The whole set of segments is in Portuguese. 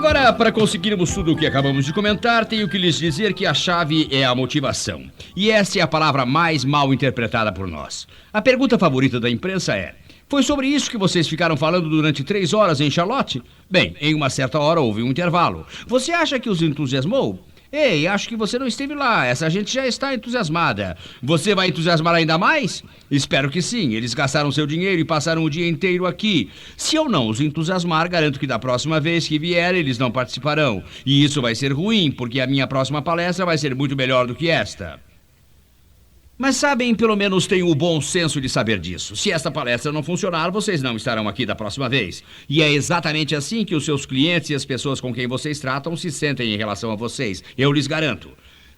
Agora, para conseguirmos tudo o que acabamos de comentar, tenho que lhes dizer que a chave é a motivação. E essa é a palavra mais mal interpretada por nós. A pergunta favorita da imprensa é: foi sobre isso que vocês ficaram falando durante 3 horas em Charlotte? Bem, em uma certa hora houve um intervalo. Você acha que os entusiasmou? Ei, acho que você não esteve lá. Essa gente já está entusiasmada. Você vai entusiasmar ainda mais? Espero que sim. Eles gastaram seu dinheiro e passaram o dia inteiro aqui. Se eu não os entusiasmar, garanto que da próxima vez que vier, eles não participarão. E isso vai ser ruim, porque a minha próxima palestra vai ser muito melhor do que esta. Mas sabem, pelo menos tenho o bom senso de saber disso. Se esta palestra não funcionar, vocês não estarão aqui da próxima vez. E é exatamente assim que os seus clientes e as pessoas com quem vocês tratam se sentem em relação a vocês. Eu lhes garanto.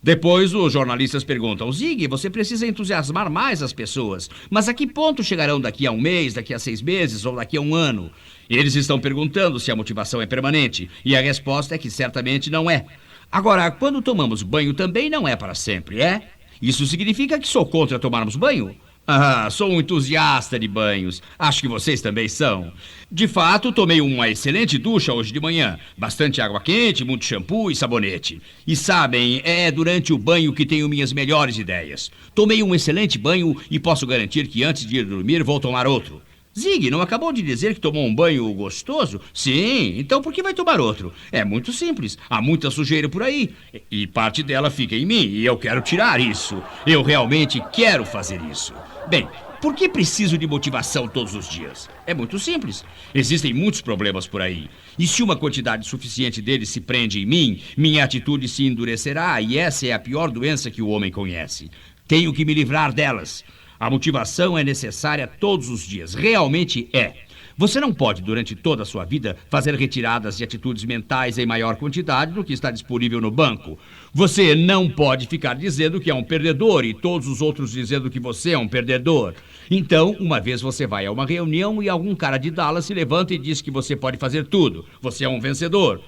Depois, os jornalistas perguntam: Zig, você precisa entusiasmar mais as pessoas. Mas a que ponto chegarão daqui a 1 mês, daqui a 6 meses ou daqui a 1 ano? Eles estão perguntando se a motivação é permanente. E a resposta é que certamente não é. Agora, quando tomamos banho também não é para sempre, é? Isso significa que sou contra tomarmos banho? Ah, sou um entusiasta de banhos. Acho que vocês também são. De fato, tomei uma excelente ducha hoje de manhã. Bastante água quente, muito shampoo e sabonete. E sabem, é durante o banho que tenho minhas melhores ideias. Tomei um excelente banho e posso garantir que antes de ir dormir vou tomar outro. Zig, não acabou de dizer que tomou um banho gostoso? Sim, então por que vai tomar outro? É muito simples, há muita sujeira por aí. E parte dela fica em mim e eu quero tirar isso. Eu realmente quero fazer isso. Bem, por que preciso de motivação todos os dias? É muito simples. Existem muitos problemas por aí. E se uma quantidade suficiente deles se prende em mim, minha atitude se endurecerá e essa é a pior doença que o homem conhece. Tenho que me livrar delas. A motivação é necessária todos os dias, realmente é. Você não pode, durante toda a sua vida, fazer retiradas de atitudes mentais em maior quantidade do que está disponível no banco. Você não pode ficar dizendo que é um perdedor e todos os outros dizendo que você é um perdedor. Então, uma vez você vai a uma reunião e algum cara de Dallas se levanta e diz que você pode fazer tudo. Você é um vencedor.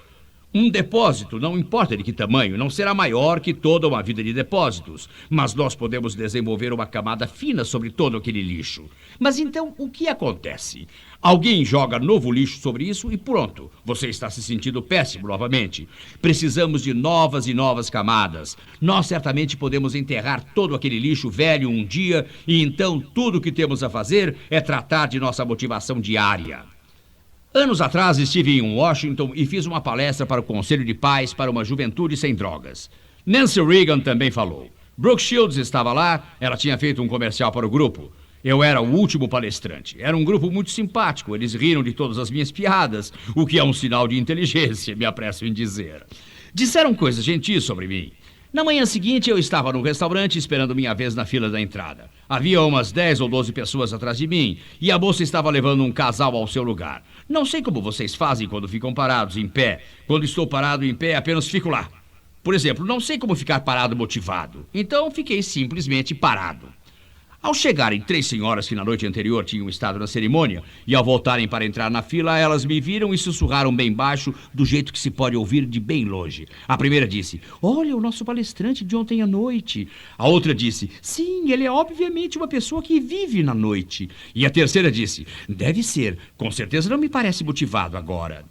Um depósito, não importa de que tamanho, não será maior que toda uma vida de depósitos. Mas nós podemos desenvolver uma camada fina sobre todo aquele lixo. Mas então, o que acontece? Alguém joga novo lixo sobre isso e pronto. Você está se sentindo péssimo novamente. Precisamos de novas e novas camadas. Nós certamente podemos enterrar todo aquele lixo velho um dia e então tudo o que temos a fazer é tratar de nossa motivação diária. Anos atrás estive em Washington e fiz uma palestra para o Conselho de Paz para uma Juventude Sem Drogas. Nancy Reagan também falou. Brooke Shields estava lá, ela tinha feito um comercial para o grupo. Eu era o último palestrante. Era um grupo muito simpático, eles riram de todas as minhas piadas, o que é um sinal de inteligência, me apresso em dizer. Disseram coisas gentis sobre mim. Na manhã seguinte, eu estava no restaurante esperando minha vez na fila da entrada. Havia umas 10 ou 12 pessoas atrás de mim e a moça estava levando um casal ao seu lugar. Não sei como vocês fazem quando ficam parados em pé. Quando estou parado em pé, apenas fico lá. Por exemplo, não sei como ficar parado motivado. Então, fiquei simplesmente parado. Ao chegarem 3 senhoras que na noite anterior tinham estado na cerimônia e ao voltarem para entrar na fila, elas me viram e sussurraram bem baixo, do jeito que se pode ouvir de bem longe. A primeira disse: "Olha, o nosso palestrante de ontem à noite." A outra disse: "Sim, ele é obviamente uma pessoa que vive na noite." E a terceira disse: "Deve ser, com certeza não me parece motivado agora."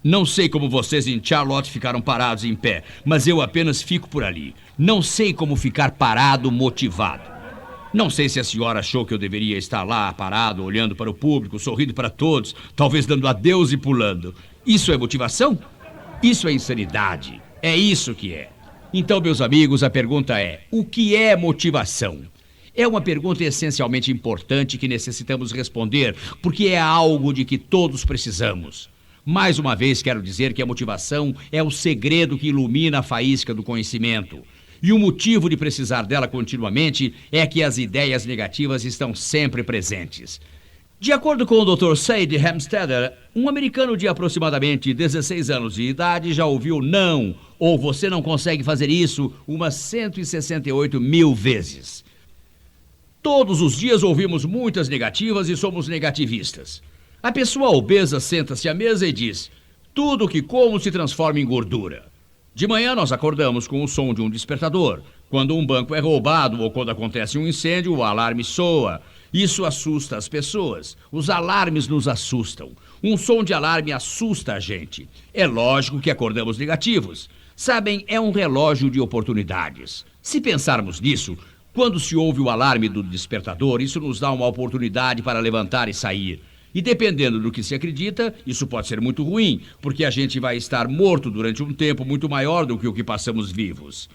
Não sei como vocês em Charlotte ficaram parados em pé, mas eu apenas fico por ali. Não sei como ficar parado motivado. Não sei se a senhora achou que eu deveria estar lá, parado, olhando para o público, sorrindo para todos, talvez dando adeus e pulando. Isso é motivação? Isso é insanidade. É isso que é. Então, meus amigos, a pergunta é: o que é motivação? É uma pergunta essencialmente importante que necessitamos responder, porque é algo de que todos precisamos. Mais uma vez, quero dizer que a motivação é o segredo que ilumina a faísca do conhecimento. E o motivo de precisar dela continuamente é que as ideias negativas estão sempre presentes. De acordo com o Dr. Said Hemsteder, um americano de aproximadamente 16 anos de idade já ouviu não, ou você não consegue fazer isso, umas 168 mil vezes. Todos os dias ouvimos muitas negativas e somos negativistas. A pessoa obesa senta-se à mesa e diz: "Tudo que como se transforma em gordura." De manhã nós acordamos com o som de um despertador. Quando um banco é roubado ou quando acontece um incêndio, o alarme soa. Isso assusta as pessoas. Os alarmes nos assustam. Um som de alarme assusta a gente. É lógico que acordamos negativos. Sabem, é um relógio de oportunidades. Se pensarmos nisso, quando se ouve o alarme do despertador, isso nos dá uma oportunidade para levantar e sair. E dependendo do que se acredita, isso pode ser muito ruim, porque a gente vai estar morto durante um tempo muito maior do que o que passamos vivos.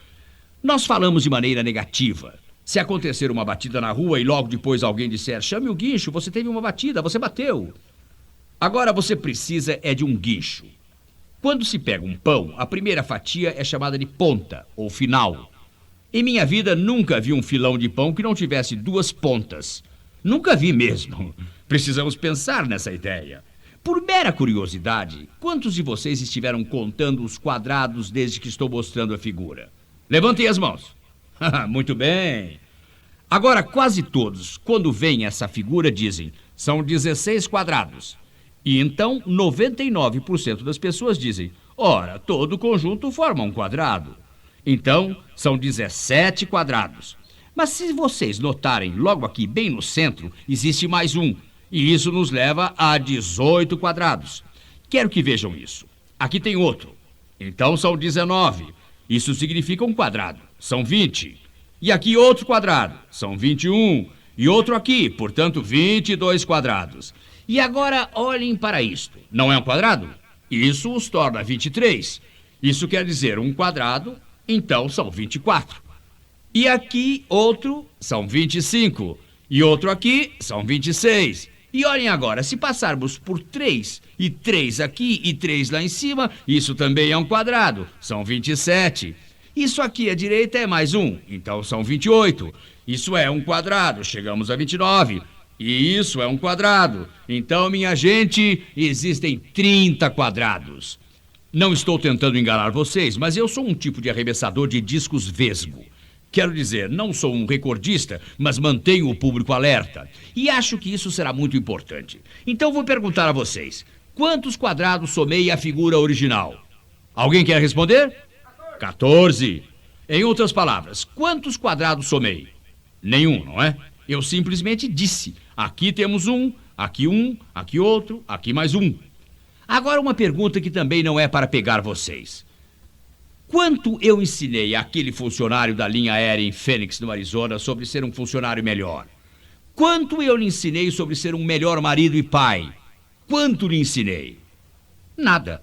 Nós falamos de maneira negativa. Se acontecer uma batida na rua e logo depois alguém disser, chame o guincho, você teve uma batida, você bateu. Agora você precisa é de um guincho. Quando se pega um pão, a primeira fatia é chamada de ponta, ou final. Em minha vida, nunca vi um filão de pão que não tivesse duas pontas. Nunca vi mesmo. Precisamos pensar nessa ideia. Por mera curiosidade, quantos de vocês estiveram contando os quadrados desde que estou mostrando a figura? Levantem as mãos. Muito bem. Agora, quase todos, quando veem essa figura, dizem, são 16 quadrados. E então, 99% das pessoas dizem, ora, todo conjunto forma um quadrado. Então, são 17 quadrados. Mas se vocês notarem, logo aqui, bem no centro, existe mais um. E isso nos leva a 18 quadrados. Quero que vejam isso. Aqui tem outro. Então, são 19. Isso significa um quadrado. São 20. E aqui outro quadrado. São 21. E outro aqui, portanto, 22 quadrados. E agora, olhem para isto. Não é um quadrado? Isso os torna 23. Isso quer dizer um quadrado, então são 24. E aqui outro são 25. E outro aqui são 26. E olhem agora, se passarmos por 3, e 3 aqui e 3 lá em cima, isso também é um quadrado, são 27. Isso aqui à direita é mais um, então são 28. Isso é um quadrado, chegamos a 29. E isso é um quadrado. Então, minha gente, existem 30 quadrados. Não estou tentando enganar vocês, mas eu sou um tipo de arremessador de discos vesgo. Quero dizer, não sou um recordista, mas mantenho o público alerta. E acho que isso será muito importante. Então vou perguntar a vocês, quantos quadrados somei a figura original? Alguém quer responder? 14. Em outras palavras, quantos quadrados somei? Nenhum, não é? Eu simplesmente disse, aqui temos um, aqui outro, aqui mais um. Agora uma pergunta que também não é para pegar vocês. Quanto eu ensinei àquele funcionário da linha aérea em Phoenix, no Arizona, sobre ser um funcionário melhor? Quanto eu lhe ensinei sobre ser um melhor marido e pai? Quanto lhe ensinei? Nada.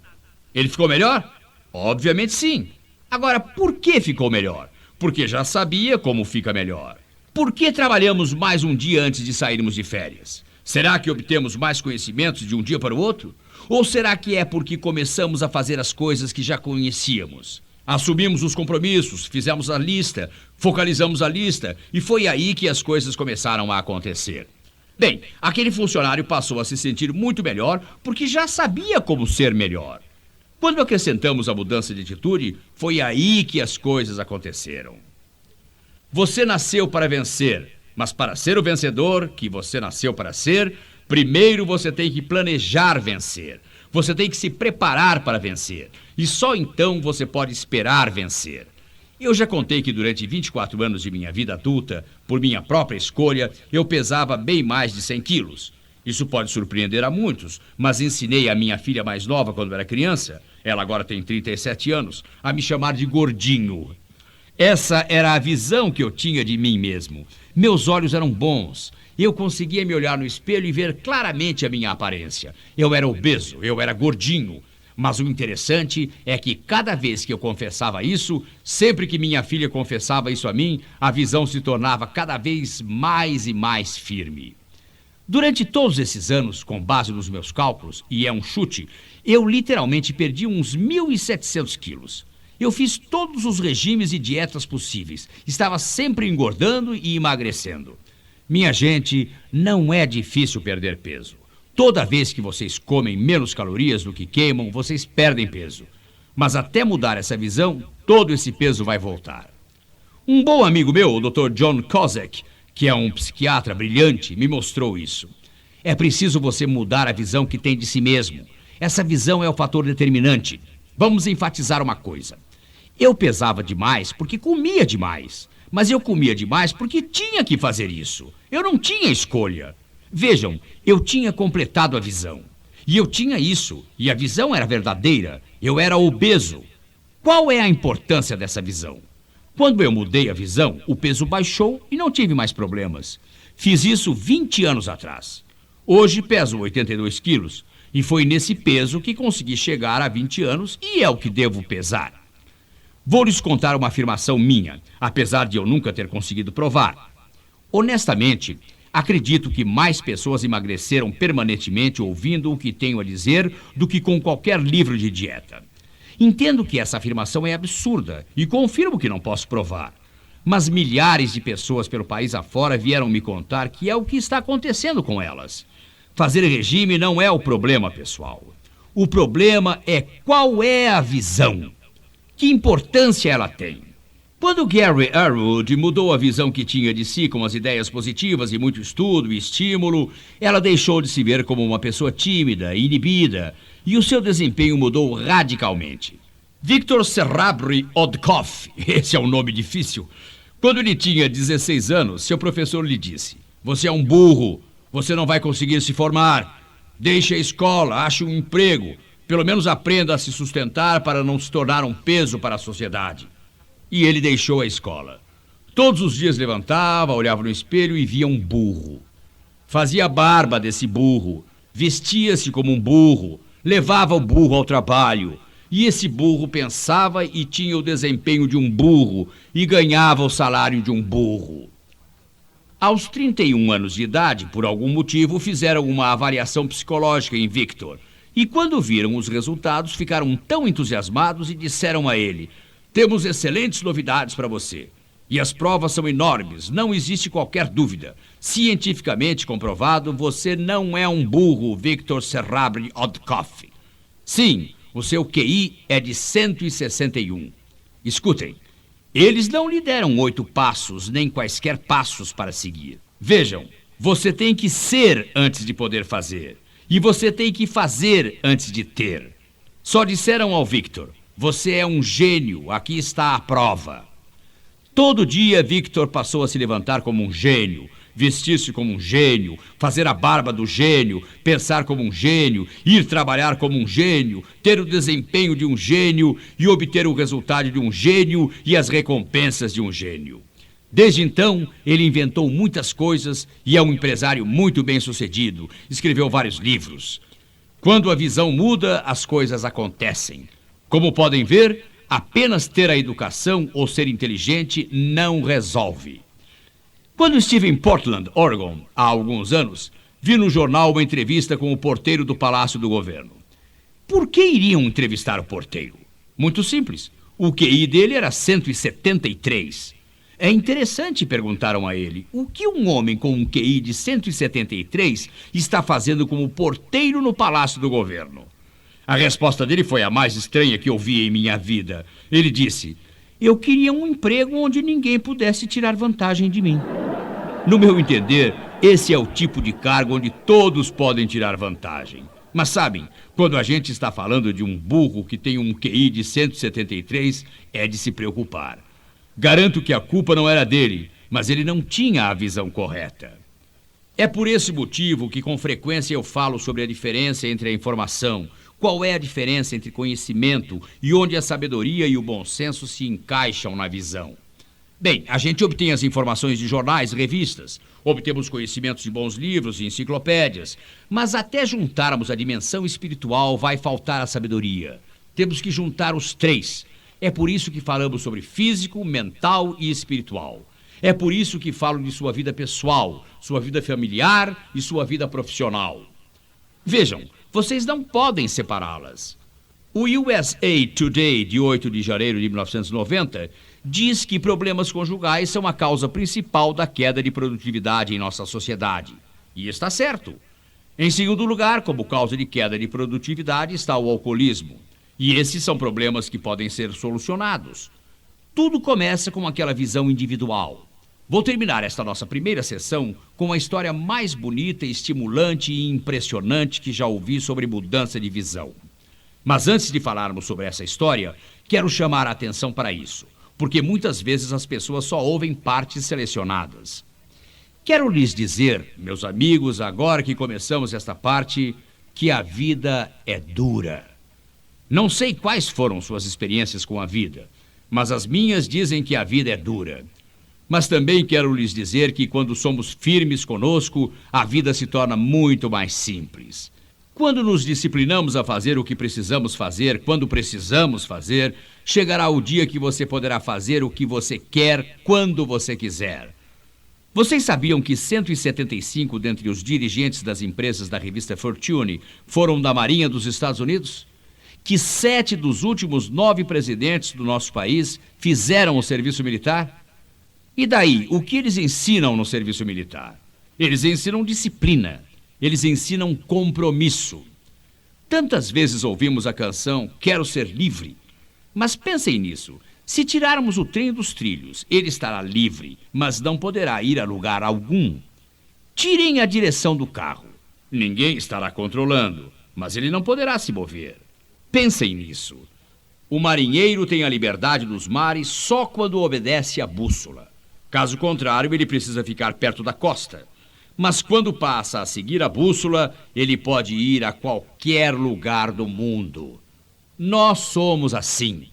Ele ficou melhor? Obviamente sim. Agora, por que ficou melhor? Porque já sabia como fica melhor. Por que trabalhamos mais um dia antes de sairmos de férias? Será que obtemos mais conhecimentos de um dia para o outro? Ou será que é porque começamos a fazer as coisas que já conhecíamos? Assumimos os compromissos, fizemos a lista, focalizamos a lista e foi aí que as coisas começaram a acontecer. Bem, aquele funcionário passou a se sentir muito melhor porque já sabia como ser melhor. Quando acrescentamos a mudança de atitude, foi aí que as coisas aconteceram. Você nasceu para vencer, mas para ser o vencedor que você nasceu para ser, primeiro você tem que planejar vencer. Você tem que se preparar para vencer. E só então você pode esperar vencer. Eu já contei que durante 24 anos de minha vida adulta, por minha própria escolha, eu pesava bem mais de 100 quilos. Isso pode surpreender a muitos, mas ensinei a minha filha mais nova quando era criança, ela agora tem 37 anos, a me chamar de gordinho. Essa era a visão que eu tinha de mim mesmo. Meus olhos eram bons. Eu conseguia me olhar no espelho e ver claramente a minha aparência. Eu era obeso, eu era gordinho. Mas o interessante é que cada vez que eu confessava isso, sempre que minha filha confessava isso a mim, a visão se tornava cada vez mais e mais firme. Durante todos esses anos, com base nos meus cálculos, e é um chute, eu literalmente perdi uns 1.700 quilos. Eu fiz todos os regimes e dietas possíveis. Estava sempre engordando e emagrecendo. Minha gente, não é difícil perder peso. Toda vez que vocês comem menos calorias do que queimam, vocês perdem peso. Mas até mudar essa visão, todo esse peso vai voltar. Um bom amigo meu, o Dr. John Kozak, que é um psiquiatra brilhante, me mostrou isso. É preciso você mudar a visão que tem de si mesmo. Essa visão é o fator determinante. Vamos enfatizar uma coisa. Eu pesava demais porque comia demais. Mas eu comia demais porque tinha que fazer isso. Eu não tinha escolha. Vejam, eu tinha completado a visão. E eu tinha isso. E a visão era verdadeira. Eu era obeso. Qual é a importância dessa visão? Quando eu mudei a visão, o peso baixou e não tive mais problemas. Fiz isso 20 anos atrás. Hoje peso 82 quilos. E foi nesse peso que consegui chegar a 20 anos e é o que devo pesar. Vou lhes contar uma afirmação minha, apesar de eu nunca ter conseguido provar. Honestamente, acredito que mais pessoas emagreceram permanentemente ouvindo o que tenho a dizer do que com qualquer livro de dieta. Entendo que essa afirmação é absurda e confirmo que não posso provar. Mas milhares de pessoas pelo país afora vieram me contar que é o que está acontecendo com elas. Fazer regime não é o problema, pessoal. O problema é qual é a visão. Que importância ela tem? Quando Gary Arwood mudou a visão que tinha de si com as ideias positivas e muito estudo e estímulo, ela deixou de se ver como uma pessoa tímida e inibida, e o seu desempenho mudou radicalmente. Victor Serabry Odkoff, esse é um nome difícil. Quando ele tinha 16 anos, seu professor lhe disse: "Você é um burro, você não vai conseguir se formar. Deixe a escola, ache um emprego. Pelo menos aprenda a se sustentar para não se tornar um peso para a sociedade." E ele deixou a escola. Todos os dias levantava, olhava no espelho e via um burro. Fazia a barba desse burro, vestia-se como um burro, levava o burro ao trabalho. E esse burro pensava e tinha o desempenho de um burro e ganhava o salário de um burro. Aos 31 anos de idade, por algum motivo, fizeram uma avaliação psicológica em Victor. E quando viram os resultados, ficaram tão entusiasmados e disseram a ele: "Temos excelentes novidades para você. E as provas são enormes, não existe qualquer dúvida. Cientificamente comprovado, você não é um burro, Victor Serabry Odkoff. Sim, o seu QI é de 161. Escutem, eles não lhe deram 8 passos, nem quaisquer passos para seguir. Vejam, você tem que ser antes de poder fazer. E você tem que fazer antes de ter. Só disseram ao Victor: "Você é um gênio, aqui está a prova." Todo dia, Victor passou a se levantar como um gênio, vestir-se como um gênio, fazer a barba do gênio, pensar como um gênio, ir trabalhar como um gênio, ter o desempenho de um gênio e obter o resultado de um gênio e as recompensas de um gênio. Desde então, ele inventou muitas coisas e é um empresário muito bem-sucedido. Escreveu vários livros. Quando a visão muda, as coisas acontecem. Como podem ver, apenas ter a educação ou ser inteligente não resolve. Quando estive em Portland, Oregon, há alguns anos, vi no jornal uma entrevista com o porteiro do Palácio do Governo. Por que iriam entrevistar o porteiro? Muito simples. O QI dele era 173. É interessante, perguntaram a ele, o que um homem com um QI de 173 está fazendo como porteiro no Palácio do Governo? A resposta dele foi a mais estranha que eu vi em minha vida. Ele disse: "Eu queria um emprego onde ninguém pudesse tirar vantagem de mim." No meu entender, esse é o tipo de cargo onde todos podem tirar vantagem. Mas sabem, quando a gente está falando de um burro que tem um QI de 173, é de se preocupar. Garanto que a culpa não era dele, mas ele não tinha a visão correta. É por esse motivo que com frequência eu falo sobre a diferença entre a informação. Qual é a diferença entre conhecimento e onde a sabedoria e o bom senso se encaixam na visão? Bem, a gente obtém as informações de jornais, revistas, obtemos conhecimentos de bons livros e enciclopédias, mas até juntarmos a dimensão espiritual vai faltar a sabedoria. Temos que juntar os três. É por isso que falamos sobre físico, mental e espiritual. É por isso que falo de sua vida pessoal, sua vida familiar e sua vida profissional. Vejam, vocês não podem separá-las. O USA Today, de 8 de janeiro de 1990, diz que problemas conjugais são a causa principal da queda de produtividade em nossa sociedade. E está certo. Em segundo lugar, como causa de queda de produtividade, está o alcoolismo. E esses são problemas que podem ser solucionados. Tudo começa com aquela visão individual. Vou terminar esta nossa primeira sessão com a história mais bonita, estimulante e impressionante que já ouvi sobre mudança de visão. Mas antes de falarmos sobre essa história, Quero chamar a atenção para isso, porque muitas vezes as pessoas só ouvem partes selecionadas. Quero lhes dizer, meus amigos, agora que começamos esta parte, que a vida é dura. Não sei quais foram suas experiências com a vida, mas as minhas dizem que a vida é dura. Mas também quero lhes dizer que quando somos firmes conosco, a vida se torna muito mais simples. Quando nos disciplinamos a fazer o que precisamos fazer, quando precisamos fazer, chegará o dia que você poderá fazer o que você quer, quando você quiser. Vocês sabiam que 175 dentre os dirigentes das empresas da revista Fortune foram da Marinha dos Estados Unidos? Que 7 dos últimos 9 presidentes do nosso país fizeram o serviço militar? E daí, o que eles ensinam no serviço militar? Eles ensinam disciplina, eles ensinam compromisso. Tantas vezes ouvimos a canção Quero Ser Livre, mas pensem nisso. Se tirarmos o trem dos trilhos, ele estará livre, mas não poderá ir a lugar algum. Tirem a direção do carro. Ninguém estará controlando, mas ele não poderá se mover. Pensem nisso. O marinheiro tem a liberdade dos mares só quando obedece à bússola. Caso contrário, ele precisa ficar perto da costa. Mas quando passa a seguir a bússola, ele pode ir a qualquer lugar do mundo. Nós somos assim.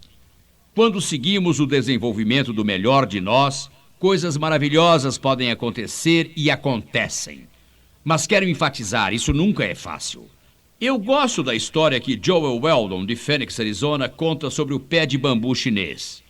Quando seguimos o desenvolvimento do melhor de nós, coisas maravilhosas podem acontecer e acontecem. Mas quero enfatizar, isso nunca é fácil. Eu gosto da história que Joel Weldon, de Phoenix, Arizona, conta sobre o pé de bambu chinês.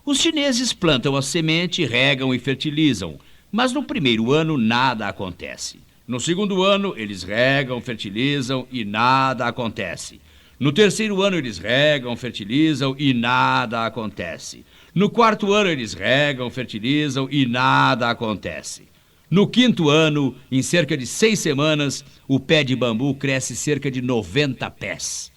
Os chineses plantam a semente, regam e fertilizam, mas no primeiro ano nada acontece. No segundo ano, eles regam, fertilizam e nada acontece. No terceiro ano, eles regam, fertilizam e nada acontece. No quarto ano, eles regam, fertilizam e nada acontece. No quinto ano, em cerca de 6 semanas, o pé de bambu cresce cerca de 90 pés.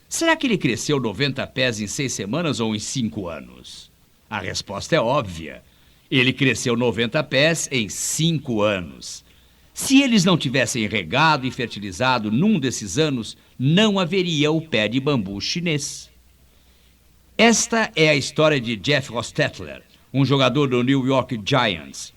Será que ele cresceu 90 pés em 6 semanas ou em 5 anos? A resposta é óbvia. Ele cresceu 90 pés em 5 anos. Se eles não tivessem regado e fertilizado num desses anos, não haveria o pé de bambu chinês. Esta é a história de Jeff Hostetler, um jogador do New York Giants.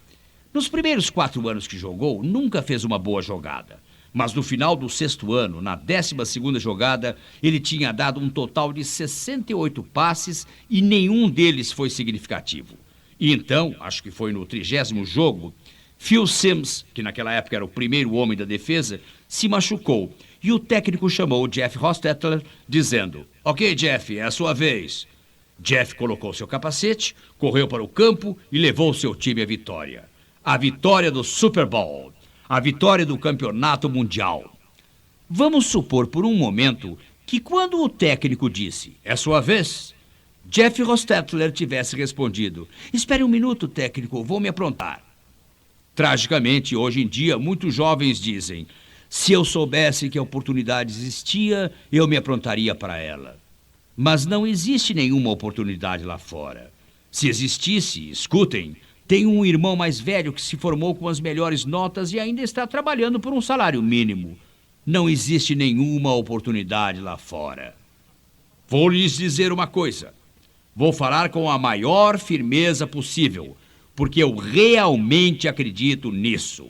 Nos primeiros 4 anos que jogou, nunca fez uma boa jogada. Mas no final do 6º ano, na 12ª jogada, ele tinha dado um total de 68 passes e nenhum deles foi significativo. E então, acho que foi no 30º jogo, Phil Simms, que naquela época era o primeiro homem da defesa, se machucou. E o técnico chamou Jeff Hostetler, dizendo: "Ok, Jeff, é a sua vez." Jeff colocou seu capacete, correu para o campo e levou seu time à vitória. A vitória do Super Bowl. A vitória do campeonato mundial. Vamos supor por um momento que quando o técnico disse: "É sua vez", Jeff Hostetler tivesse respondido: "Espere um minuto, técnico, vou me aprontar." Tragicamente, hoje em dia, muitos jovens dizem: "Se eu soubesse que a oportunidade existia, eu me aprontaria para ela." Mas não existe nenhuma oportunidade lá fora. Se existisse, escutem, tem um irmão mais velho que se formou com as melhores notas e ainda está trabalhando por um salário mínimo. Não existe nenhuma oportunidade lá fora. Vou lhes dizer uma coisa. Vou falar com a maior firmeza possível, porque eu realmente acredito nisso.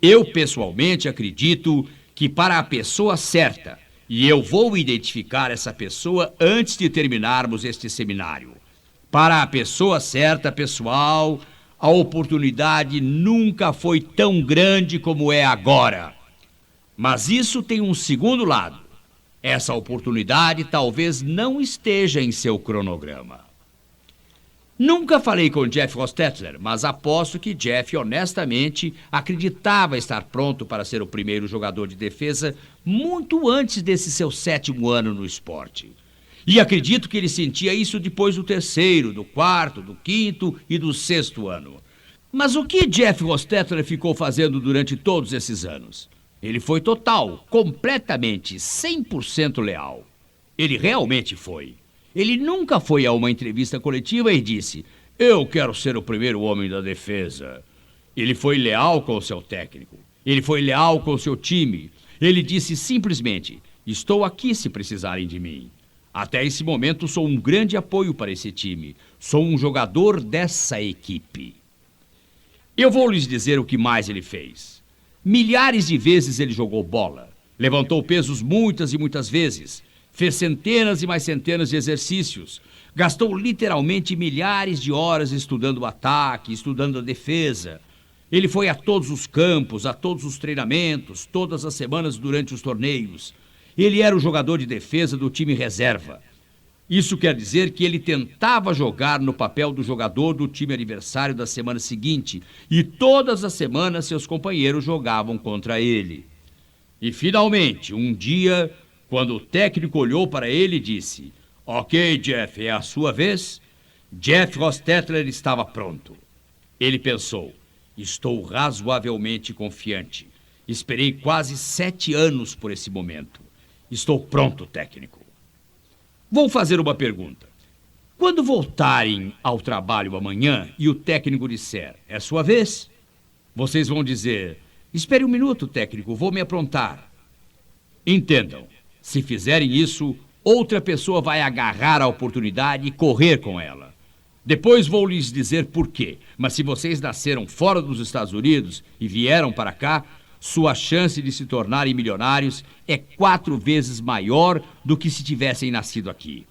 Eu, pessoalmente, acredito que para a pessoa certa, e eu vou identificar essa pessoa antes de terminarmos este seminário. Para a pessoa certa, pessoal, a oportunidade nunca foi tão grande como é agora. Mas isso tem um segundo lado. Essa oportunidade talvez não esteja em seu cronograma. Nunca falei com Jeff Hostetler, mas aposto que Jeff honestamente acreditava estar pronto para ser o primeiro jogador de defesa muito antes desse seu 7º ano no esporte. E acredito que ele sentia isso depois do 3º, do 4º, do 5º e do 6º ano. Mas o que Jeff Hostetler ficou fazendo durante todos esses anos? Ele foi total, completamente, 100% leal. Ele realmente foi. Ele nunca foi a uma entrevista coletiva e disse: "Eu quero ser o primeiro homem da defesa." Ele foi leal com o seu técnico. Ele foi leal com o seu time. Ele disse simplesmente: "Estou aqui se precisarem de mim." Até esse momento sou um grande apoio para esse time. Sou um jogador dessa equipe. Eu vou lhes dizer o que mais ele fez. Milhares de vezes ele jogou bola. Levantou pesos muitas e muitas vezes. Fez centenas e mais centenas de exercícios. Gastou literalmente milhares de horas estudando o ataque, estudando a defesa. Ele foi a todos os campos, a todos os treinamentos, todas as semanas durante os torneios. Ele era o jogador de defesa do time reserva. Isso quer dizer que ele tentava jogar no papel do jogador do time adversário da semana seguinte e todas as semanas seus companheiros jogavam contra ele. E finalmente, um dia, quando o técnico olhou para ele e disse: "Ok, Jeff, é a sua vez?" Jeff Hostetler estava pronto. Ele pensou: "Estou razoavelmente confiante. Esperei quase 7 anos por esse momento. Estou pronto, técnico." Vou fazer uma pergunta. Quando voltarem ao trabalho amanhã e o técnico disser: "É sua vez?" vocês vão dizer: "Espere um minuto, técnico, vou me aprontar." Entendam, se fizerem isso, outra pessoa vai agarrar a oportunidade e correr com ela. Depois vou lhes dizer por quê, mas se vocês nasceram fora dos Estados Unidos e vieram para cá, sua chance de se tornarem milionários é 4 vezes maior do que se tivessem nascido aqui.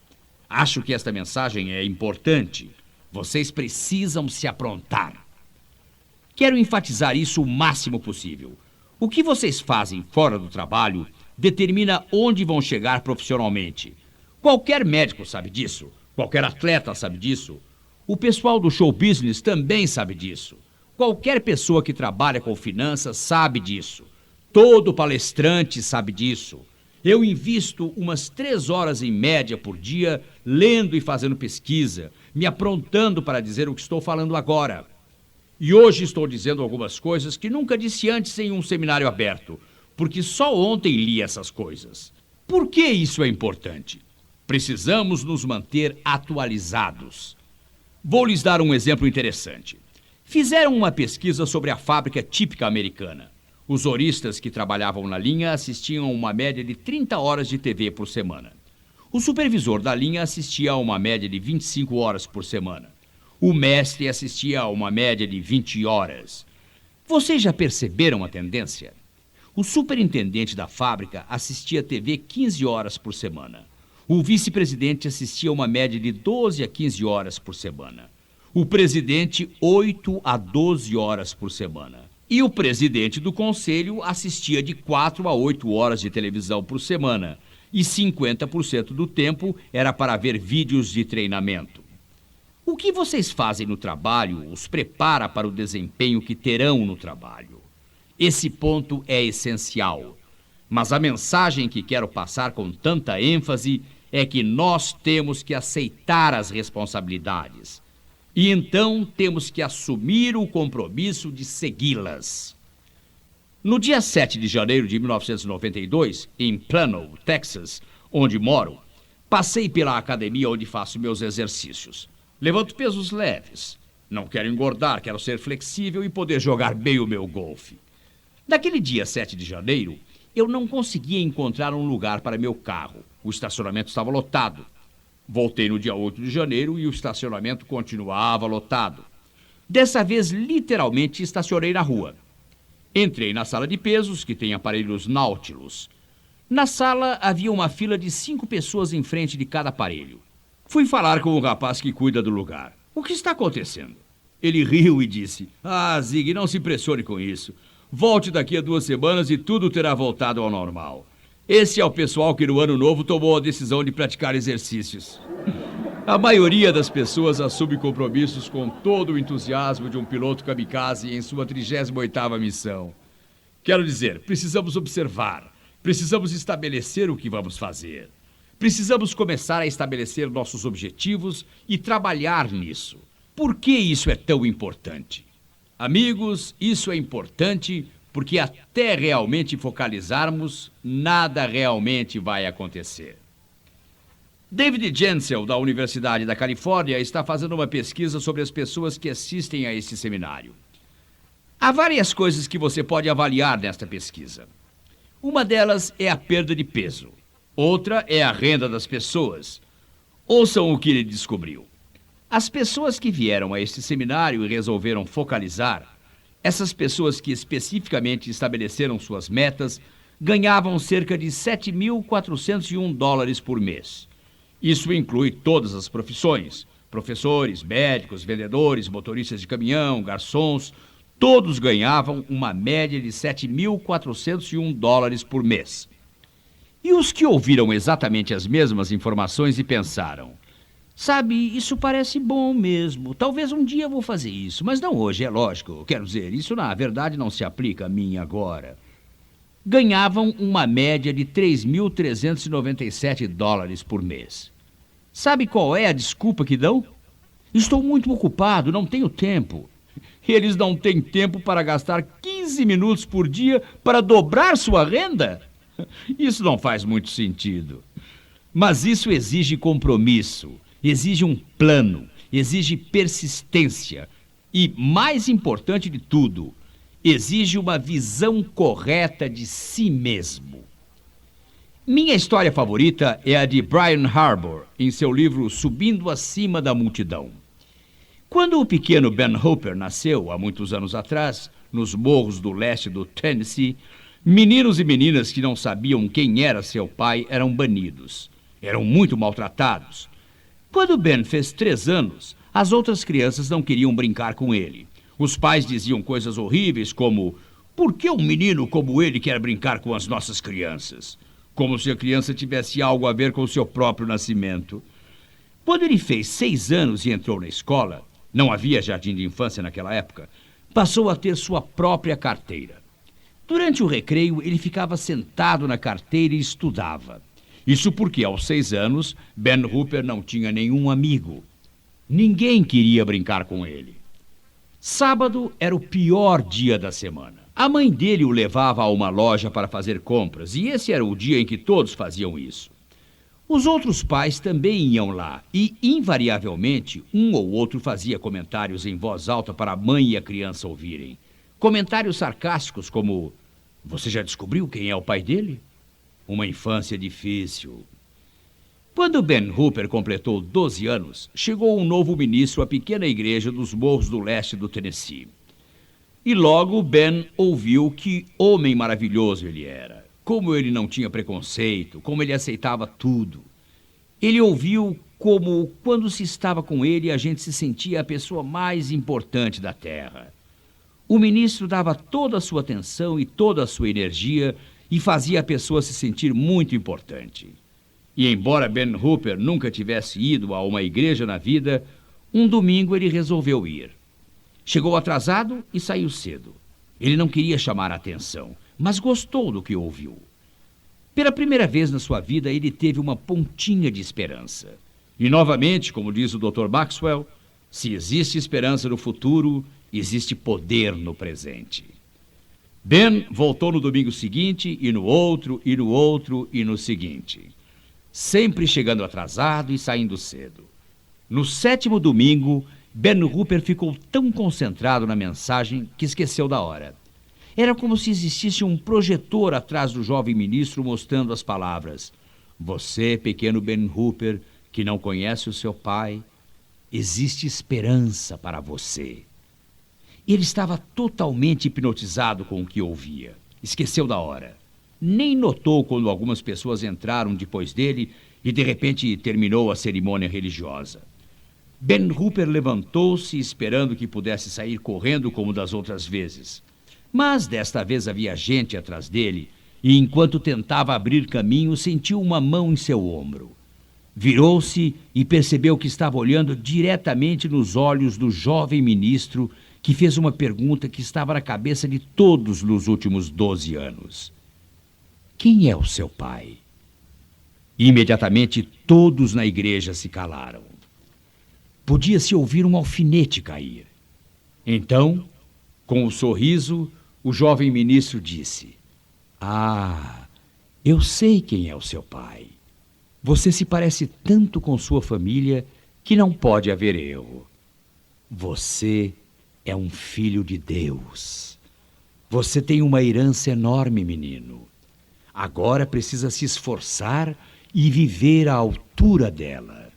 Acho que esta mensagem é importante. Vocês precisam se aprontar. Quero enfatizar isso o máximo possível. O que vocês fazem fora do trabalho determina onde vão chegar profissionalmente. Qualquer médico sabe disso. Qualquer atleta sabe disso. O pessoal do show business também sabe disso. Qualquer pessoa que trabalha com finanças sabe disso. Todo palestrante sabe disso. Eu invisto umas 3 horas em média por dia lendo e fazendo pesquisa, me aprontando para dizer o que estou falando agora. E hoje estou dizendo algumas coisas que nunca disse antes em um seminário aberto, porque só ontem li essas coisas. Por que isso é importante? Precisamos nos manter atualizados. Vou lhes dar um exemplo interessante. Fizeram uma pesquisa sobre a fábrica típica americana. Os horistas que trabalhavam na linha assistiam a uma média de 30 horas de TV por semana. O supervisor da linha assistia a uma média de 25 horas por semana. O mestre assistia a uma média de 20 horas. Vocês já perceberam a tendência? O superintendente da fábrica assistia a TV 15 horas por semana. O vice-presidente assistia a uma média de 12 a 15 horas por semana. O presidente, 8 a 12 horas por semana. E o presidente do conselho assistia de 4 a 8 horas de televisão por semana. E 50% do tempo era para ver vídeos de treinamento. O que vocês fazem no trabalho os prepara para o desempenho que terão no trabalho. Esse ponto é essencial. Mas a mensagem que quero passar com tanta ênfase é que nós temos que aceitar as responsabilidades. E então temos que assumir o compromisso de segui-las. No dia 7 de janeiro de 1992, em Plano, Texas, onde moro, passei pela academia onde faço meus exercícios. Levanto pesos leves. Não quero engordar, quero ser flexível e poder jogar bem o meu golfe. Naquele dia 7 de janeiro, eu não conseguia encontrar um lugar para meu carro. O estacionamento estava lotado. Voltei no dia 8 de janeiro e o estacionamento continuava lotado. Dessa vez, literalmente, estacionei na rua. Entrei na sala de pesos, que tem aparelhos Nautilus. Na sala, havia uma fila de 5 pessoas em frente de cada aparelho. Fui falar com o rapaz que cuida do lugar. O que está acontecendo? Ele riu e disse: "Ah, Zig, não se impressione com isso. Volte daqui a 2 semanas e tudo terá voltado ao normal. Esse é o pessoal que no ano novo tomou a decisão de praticar exercícios." A maioria das pessoas assume compromissos com todo o entusiasmo de um piloto kamikaze em sua 38ª missão. Quero dizer, precisamos observar, precisamos estabelecer o que vamos fazer. Precisamos começar a estabelecer nossos objetivos e trabalhar nisso. Por que isso é tão importante? Amigos, isso é importante porque até realmente focalizarmos, nada realmente vai acontecer. David Jensel, da Universidade da Califórnia, está fazendo uma pesquisa sobre as pessoas que assistem a este seminário. Há várias coisas que você pode avaliar nesta pesquisa. Uma delas é a perda de peso. Outra é a renda das pessoas. Ouçam o que ele descobriu. As pessoas que vieram a este seminário e resolveram focalizar, essas pessoas que especificamente estabeleceram suas metas, ganhavam cerca de 7.401 dólares por mês. Isso inclui todas as profissões: professores, médicos, vendedores, motoristas de caminhão, garçons. Todos ganhavam uma média de 7.401 dólares por mês. E os que ouviram exatamente as mesmas informações e pensaram: sabe, isso parece bom mesmo. Talvez um dia eu vou fazer isso, mas não hoje, é lógico. Quero dizer, isso na verdade não se aplica a mim agora. Ganhavam uma média de 3.397 dólares por mês. Sabe qual é a desculpa que dão? Estou muito ocupado, não tenho tempo. Eles não têm tempo para gastar 15 minutos por dia para dobrar sua renda? Isso não faz muito sentido. Mas isso exige compromisso, exige um plano, exige persistência e, mais importante de tudo, exige uma visão correta de si mesmo. Minha história favorita é a de Brian Harbour, em seu livro Subindo Acima da Multidão. Quando o pequeno Ben Hooper nasceu, há muitos anos atrás, nos morros do leste do Tennessee, meninos e meninas que não sabiam quem era seu pai eram banidos. Eram muito maltratados. Quando Ben fez 3 anos, as outras crianças não queriam brincar com ele. Os pais diziam coisas horríveis como: por que um menino como ele quer brincar com as nossas crianças? Como se a criança tivesse algo a ver com o seu próprio nascimento. Quando ele fez 6 anos e entrou na escola, não havia jardim de infância naquela época, passou a ter sua própria carteira. Durante o recreio, ele ficava sentado na carteira e estudava. Isso porque, aos 6 anos, Ben Hooper não tinha nenhum amigo. Ninguém queria brincar com ele. Sábado era o pior dia da semana. A mãe dele o levava a uma loja para fazer compras, e esse era o dia em que todos faziam isso. Os outros pais também iam lá, e, invariavelmente, um ou outro fazia comentários em voz alta para a mãe e a criança ouvirem. Comentários sarcásticos como: você já descobriu quem é o pai dele? Uma infância difícil. Quando Ben Hooper completou 12 anos, chegou um novo ministro à pequena igreja dos morros do leste do Tennessee. E logo Ben ouviu que homem maravilhoso ele era. Como ele não tinha preconceito, como ele aceitava tudo. Ele ouviu como, quando se estava com ele, a gente se sentia a pessoa mais importante da terra. O ministro dava toda a sua atenção e toda a sua energia e fazia a pessoa se sentir muito importante. E embora Ben Hooper nunca tivesse ido a uma igreja na vida, um domingo ele resolveu ir. Chegou atrasado e saiu cedo. Ele não queria chamar a atenção, mas gostou do que ouviu. Pela primeira vez na sua vida, ele teve uma pontinha de esperança. E novamente, como diz o Dr. Maxwell, se existe esperança no futuro, existe poder no presente. Ben voltou no domingo seguinte, e no outro, e no outro, e no seguinte. Sempre chegando atrasado e saindo cedo. No 7º domingo, Ben Hooper ficou tão concentrado na mensagem que esqueceu da hora. Era como se existisse um projetor atrás do jovem ministro mostrando as palavras: você, pequeno Ben Hooper, que não conhece o seu pai, existe esperança para você. Ele estava totalmente hipnotizado com o que ouvia. Esqueceu da hora. Nem notou quando algumas pessoas entraram depois dele e de repente terminou a cerimônia religiosa. Ben Hooper levantou-se esperando que pudesse sair correndo como das outras vezes. Mas desta vez havia gente atrás dele e enquanto tentava abrir caminho sentiu uma mão em seu ombro. Virou-se e percebeu que estava olhando diretamente nos olhos do jovem ministro que fez uma pergunta que estava na cabeça de todos nos últimos 12 anos. Quem é o seu pai? Imediatamente todos na igreja se calaram. Podia-se ouvir um alfinete cair. Então, com um sorriso, o jovem ministro disse: ah, eu sei quem é o seu pai. Você se parece tanto com sua família que não pode haver erro. Você é um filho de Deus. Você tem uma herança enorme, menino. Agora precisa se esforçar e viver à altura dela.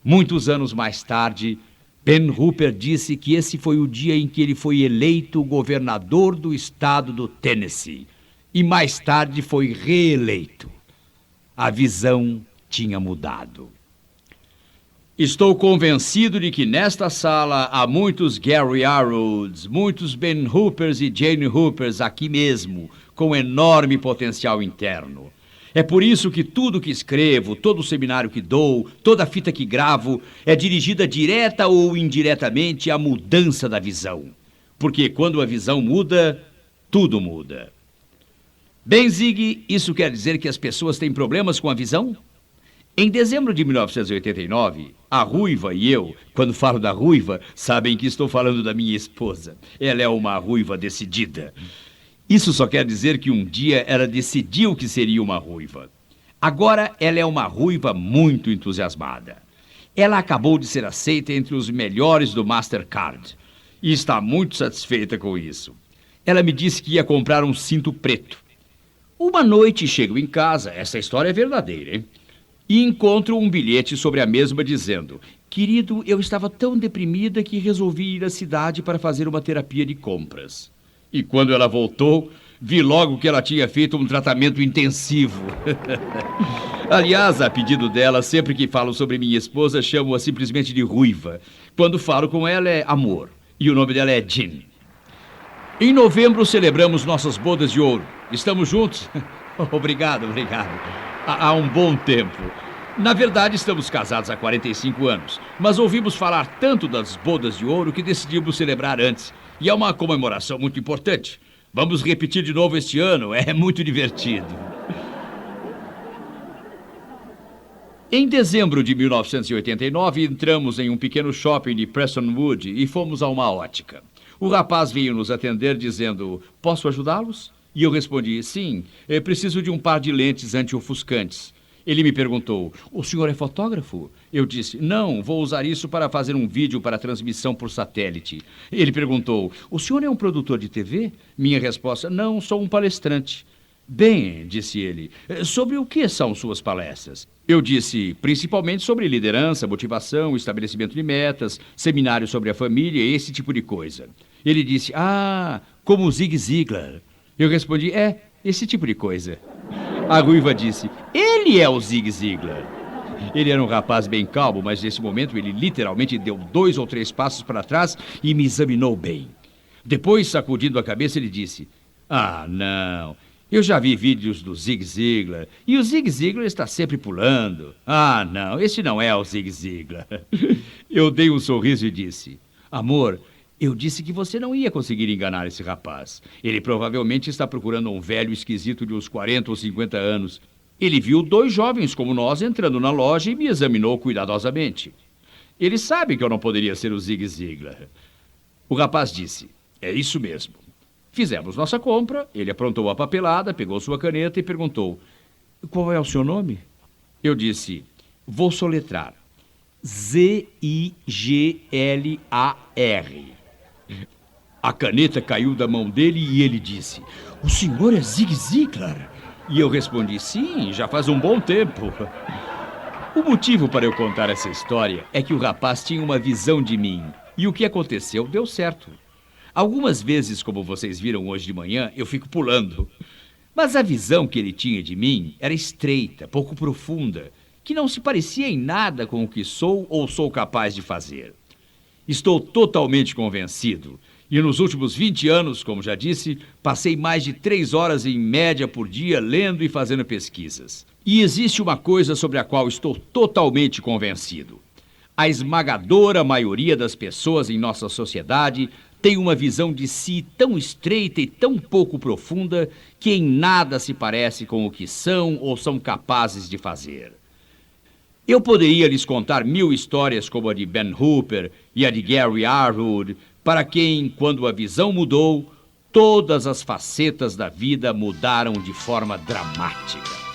Muitos anos mais tarde, Ben Hooper disse que esse foi o dia em que ele foi eleito governador do estado do Tennessee e mais tarde foi reeleito. A visão tinha mudado. Estou convencido de que nesta sala há muitos Gary Arrowds, muitos Ben Hoopers e Jane Hoopers aqui mesmo, com enorme potencial interno. É por isso que tudo que escrevo, todo seminário que dou, toda fita que gravo, é dirigida direta ou indiretamente à mudança da visão. Porque quando a visão muda, tudo muda. Bem, Zig, isso quer dizer que as pessoas têm problemas com a visão? Em dezembro de 1989, a Ruiva e eu, quando falo da Ruiva, sabem que estou falando da minha esposa. Ela é uma ruiva decidida. Isso só quer dizer que um dia ela decidiu que seria uma ruiva. Agora ela é uma ruiva muito entusiasmada. Ela acabou de ser aceita entre os melhores do Mastercard e está muito satisfeita com isso. Ela me disse que ia comprar um cinto preto. Uma noite chego em casa, essa história é verdadeira, hein? E encontro um bilhete sobre a mesma dizendo: querido, eu estava tão deprimida que resolvi ir à cidade para fazer uma terapia de compras. E quando ela voltou, vi logo que ela tinha feito um tratamento intensivo. Aliás, a pedido dela, sempre que falo sobre minha esposa, chamo-a simplesmente de Ruiva. Quando falo com ela é Amor, e o nome dela é Jean. Em novembro celebramos nossas bodas de ouro. Estamos juntos? Obrigado. Há um bom tempo. Na verdade, estamos casados há 45 anos, mas ouvimos falar tanto das bodas de ouro que decidimos celebrar antes. E é uma comemoração muito importante. Vamos repetir de novo este ano, é muito divertido. Em dezembro de 1989, entramos em um pequeno shopping de Prestonwood e fomos a uma ótica. O rapaz veio nos atender dizendo: posso ajudá-los? E eu respondi: sim, preciso de um par de lentes anti-ofuscantes. Ele me perguntou: o senhor é fotógrafo? Eu disse: não, vou usar isso para fazer um vídeo para transmissão por satélite. Ele perguntou: o senhor é um produtor de TV? Minha resposta: não, sou um palestrante. Bem, disse ele, sobre o que são suas palestras? Eu disse: principalmente sobre liderança, motivação, estabelecimento de metas, seminários sobre a família, esse tipo de coisa. Ele disse: como o Zig Ziglar. Eu respondi: esse tipo de coisa. A Ruiva disse: ele é o Zig Ziglar. Ele era um rapaz bem calmo, mas nesse momento ele literalmente deu 2 ou 3 passos para trás e me examinou bem. Depois, sacudindo a cabeça, ele disse: não, eu já vi vídeos do Zig Ziglar e o Zig Ziglar está sempre pulando. Não, esse não é o Zig Ziglar. Eu dei um sorriso e disse: amor, eu disse que você não ia conseguir enganar esse rapaz. Ele provavelmente está procurando um velho esquisito de uns 40 ou 50 anos. Ele viu 2 jovens como nós entrando na loja e me examinou cuidadosamente. Ele sabe que eu não poderia ser o Zig Ziglar. O rapaz disse: é isso mesmo. Fizemos nossa compra, ele aprontou a papelada, pegou sua caneta e perguntou: qual é o seu nome? Eu disse: vou soletrar. Z-I-G-L-A-R. A caneta caiu da mão dele e ele disse: o senhor é Zig Ziglar? E eu respondi: sim, já faz um bom tempo. O motivo para eu contar essa história é que o rapaz tinha uma visão de mim e o que aconteceu deu certo. Algumas vezes, como vocês viram hoje de manhã, eu fico pulando. Mas a visão que ele tinha de mim era estreita, pouco profunda, que não se parecia em nada com o que sou ou sou capaz de fazer. Estou totalmente convencido. E nos últimos 20 anos, como já disse, passei mais de 3 horas em média por dia lendo e fazendo pesquisas. E existe uma coisa sobre a qual estou totalmente convencido. A esmagadora maioria das pessoas em nossa sociedade tem uma visão de si tão estreita e tão pouco profunda que em nada se parece com o que são ou são capazes de fazer. Eu poderia lhes contar 1000 histórias como a de Ben Hooper e a de Gary Arwood, para quem, quando a visão mudou, todas as facetas da vida mudaram de forma dramática.